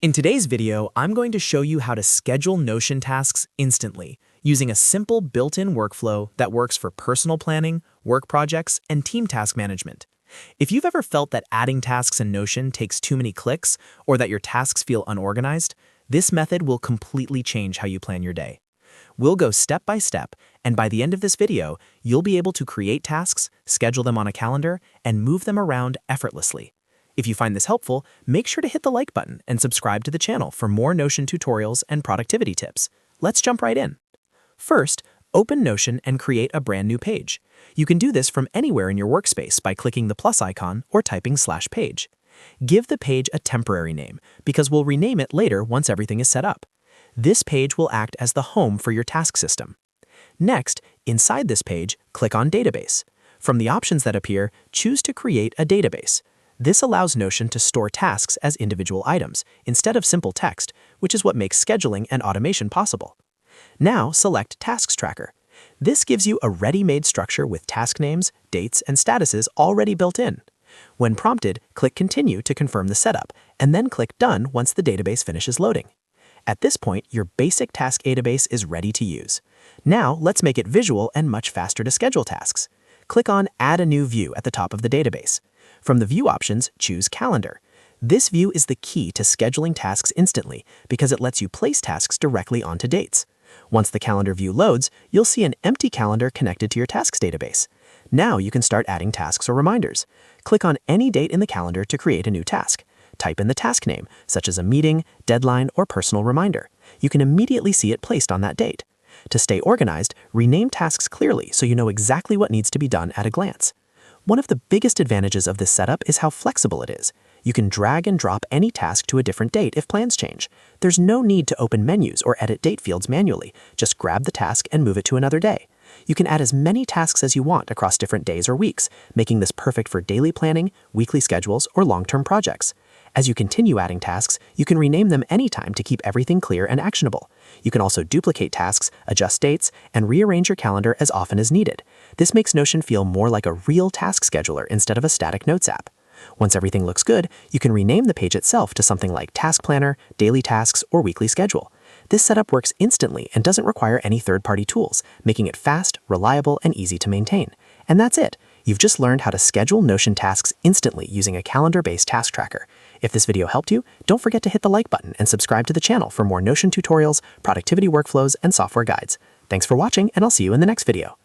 In today's video, I'm going to show you how to schedule Notion tasks instantly using a simple built-in workflow that works for personal planning, work projects, and team task management. If you've ever felt that adding tasks in Notion takes too many clicks or that your tasks feel unorganized, this method will completely change how you plan your day. We'll go step by step, and by the end of this video, you'll be able to create tasks, schedule them on a calendar, and move them around effortlessly. If you find this helpful, make sure to hit the like button and subscribe to the channel for more Notion tutorials and productivity tips. Let's jump right in. First, open Notion and create a brand new page. You can do this from anywhere in your workspace by clicking the plus icon or typing /page. Give the page a temporary name because we'll rename it later once everything is set up. This page will act as the home for your task system. Next, inside this page, click on Database. From the options that appear, choose to create a database. This allows Notion to store tasks as individual items, instead of simple text, which is what makes scheduling and automation possible. Now select Tasks Tracker. This gives you a ready-made structure with task names, dates, and statuses already built in. When prompted, click Continue to confirm the setup, and then click Done once the database finishes loading. At this point, your basic task database is ready to use. Now let's make it visual and much faster to schedule tasks. Click on Add a new view at the top of the database. From the View options, choose Calendar. This view is the key to scheduling tasks instantly because it lets you place tasks directly onto dates. Once the calendar view loads, you'll see an empty calendar connected to your tasks database. Now you can start adding tasks or reminders. Click on any date in the calendar to create a new task. Type in the task name, such as a meeting, deadline, or personal reminder. You can immediately see it placed on that date. To stay organized, rename tasks clearly so you know exactly what needs to be done at a glance. One of the biggest advantages of this setup is how flexible it is. You can drag and drop any task to a different date if plans change. There's no need to open menus or edit date fields manually. Just grab the task and move it to another day. You can add as many tasks as you want across different days or weeks, making this perfect for daily planning, weekly schedules, or long-term projects. As you continue adding tasks, you can rename them anytime to keep everything clear and actionable. You can also duplicate tasks, adjust dates, and rearrange your calendar as often as needed. This makes Notion feel more like a real task scheduler instead of a static notes app. Once everything looks good, you can rename the page itself to something like Task Planner, Daily Tasks, or Weekly Schedule. This setup works instantly and doesn't require any third-party tools, making it fast, reliable, and easy to maintain. And that's it. You've just learned how to schedule Notion tasks instantly using a calendar-based task tracker. If this video helped you, don't forget to hit the like button and subscribe to the channel for more Notion tutorials, productivity workflows, and software guides. Thanks for watching, and I'll see you in the next video.